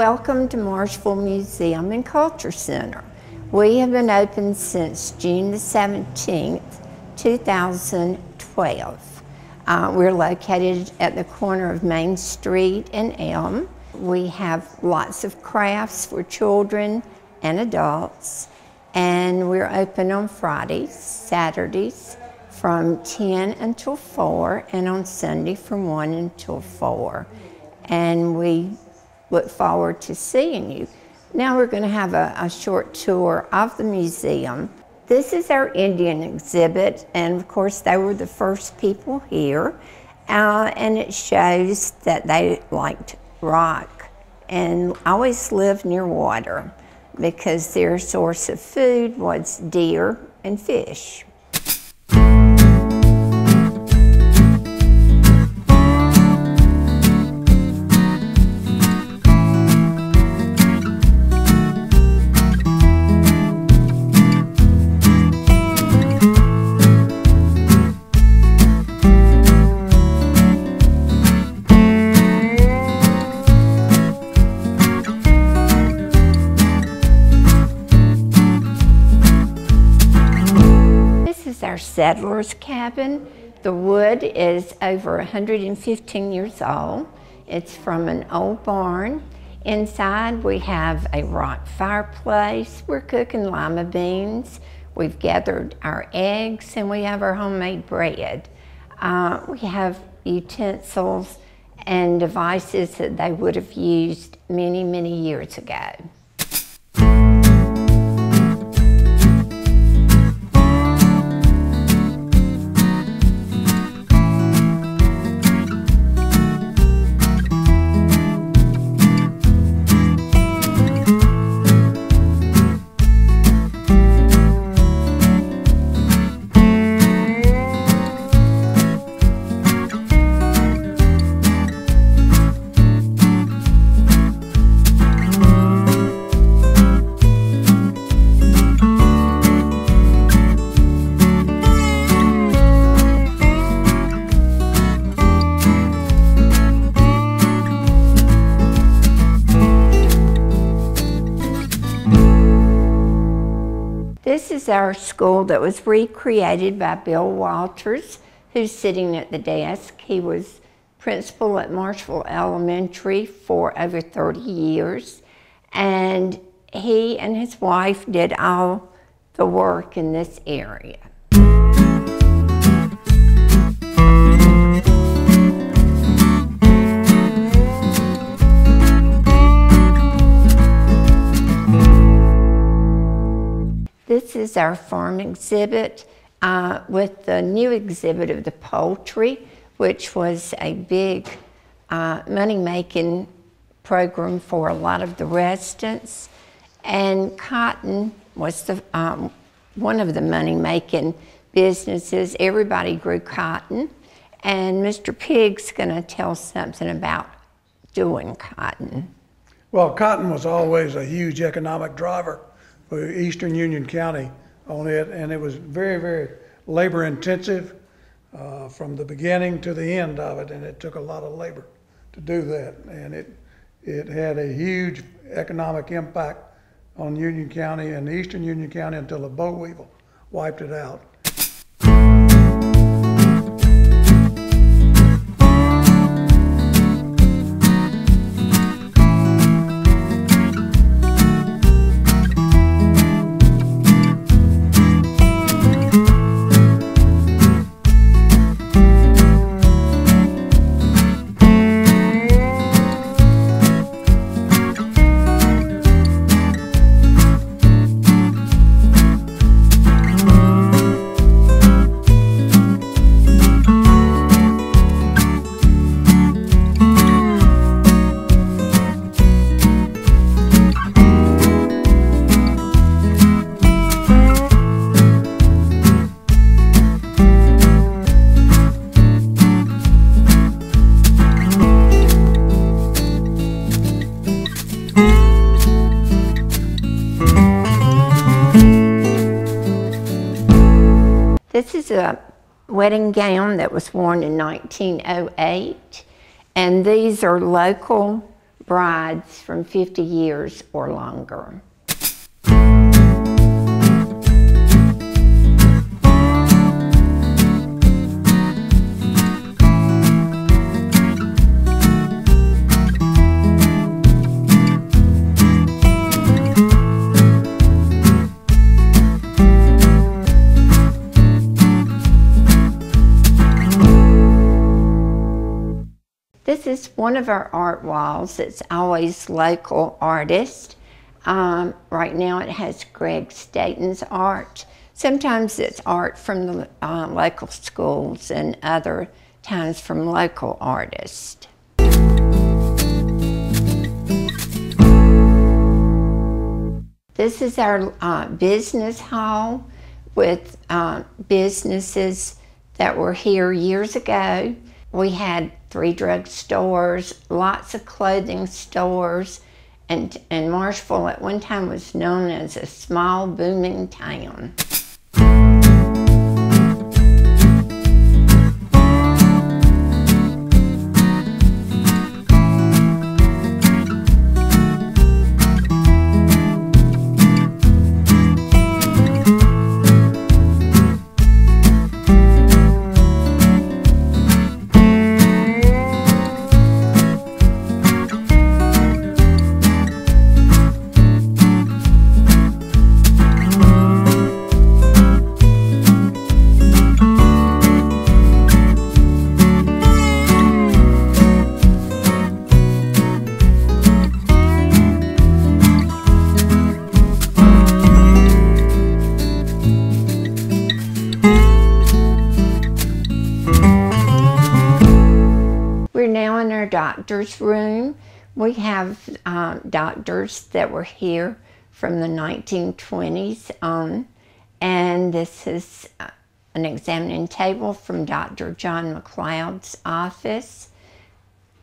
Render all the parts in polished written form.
Welcome to Marshville Museum and Culture Center. We have been open since June the 17th, 2012. We're located at the corner of Main Street and Elm. We have lots of crafts for children and adults, and we're open on Fridays, Saturdays from 10 until 4, and on Sunday from 1 until 4. And we look forward to seeing you. Now we're going to have a short tour of the museum. This is our Indian exhibit, and of course they were the first people here, and it shows that they liked rock and always lived near water because their source of food was deer and fish. Our settler's cabin. The wood is over 115 years old. It's from an old barn. Inside we have a rock fireplace. We're cooking lima beans. We've gathered our eggs and we have our homemade bread. We have utensils and devices that they would have used many, many years ago. This is our school that was recreated by Bill Walters, who's sitting at the desk. He was principal at Marshville Elementary for over 30 years, and he and his wife did all the work in this area. This is our farm exhibit with the new exhibit of the poultry, which was a big money-making program for a lot of the residents. And cotton was the, one of the money-making businesses. Everybody grew cotton. And Mr. Pig's going to tell something about doing cotton. Well, cotton was always a huge economic driver for Eastern Union County on it, and it was very, very labor intensive from the beginning to the end of it, and it took a lot of labor to do that. And it had a huge economic impact on Union County and Eastern Union County until the boll weevil wiped it out. This is a wedding gown that was worn in 1908, and these are local brides from 50 years or longer. This is one of our art walls. It's always local artists. Right now it has Greg Staten's art. Sometimes it's art from the local schools and other times from local artists. This is our business hall with businesses that were here years ago. We had 3 drugstores, lots of clothing stores, and Marshville at one time was known as a small, booming town. We're now in our doctor's room. We have doctors that were here from the 1920s on, and this is an examining table from Dr. John McLeod's office.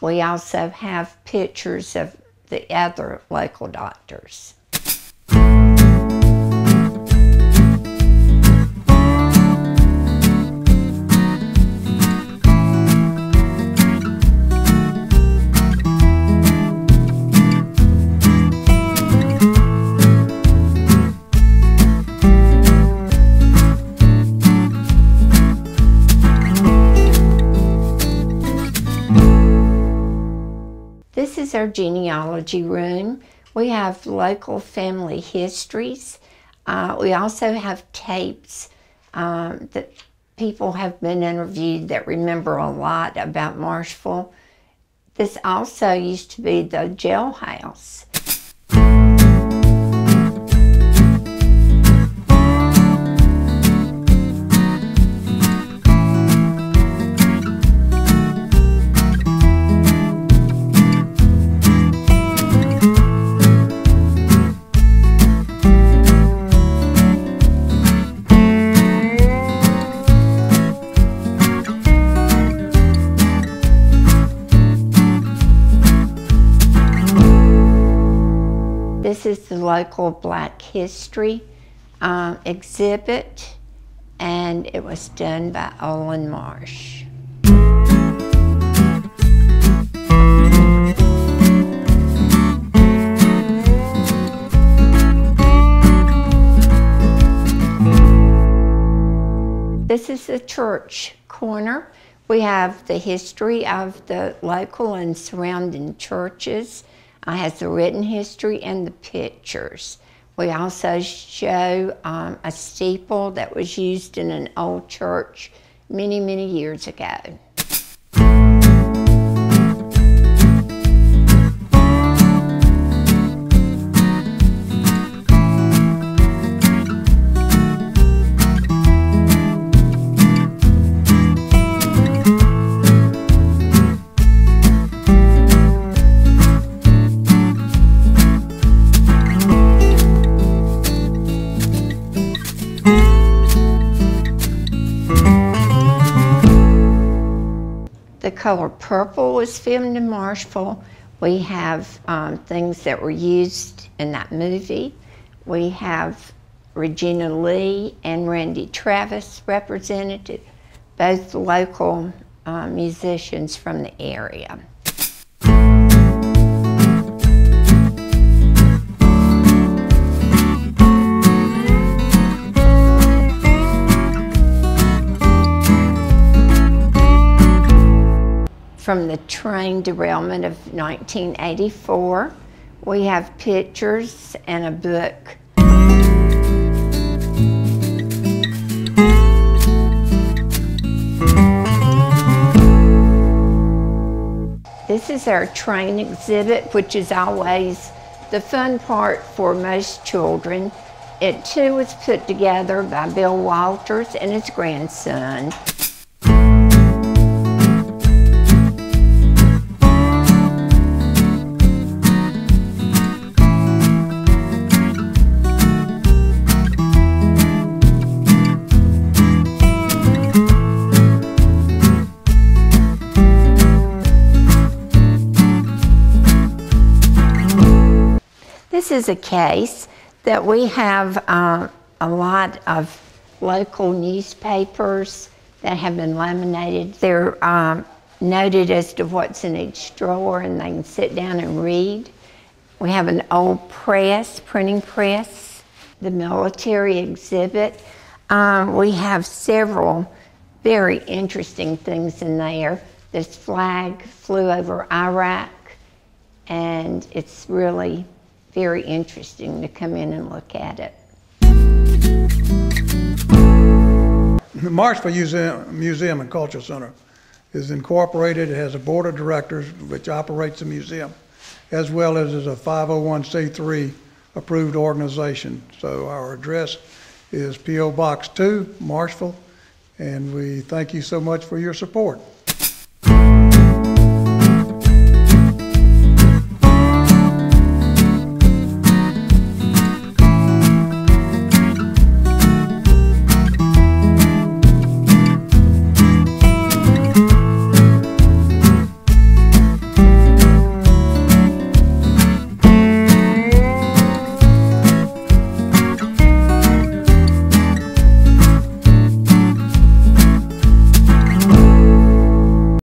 We also have pictures of the other local doctors. This is our genealogy room. We have local family histories. We also have tapes that people have been interviewed that remember a lot about Marshville. This also used to be the jailhouse. This is the local Black History exhibit, and it was done by Olin Marsh. This is the church corner. We have the history of the local and surrounding churches. It has the written history and the pictures. We also show a steeple that was used in an old church many, many years ago. The color purple was filmed in Marshville. We have things that were used in that movie. We have Regina Lee and Randy Travis represented, both local musicians from the area. from the train derailment of 1984. We have pictures and a book. This is our train exhibit, which is always the fun part for most children. It too was put together by Bill Walters and his grandson. This is a case that we have a lot of local newspapers that have been laminated. They're noted as to what's in each drawer, and they can sit down and read. We have an old press, printing press, the military exhibit. We have several very interesting things in there. This flag flew over Iraq, and it's really very interesting to come in and look at it. The Marshville Museum and Culture Center is incorporated. It has a board of directors which operates the museum, as well as is a 501c3 approved organization. So our address is P.O. Box 2, Marshville, and we thank you so much for your support.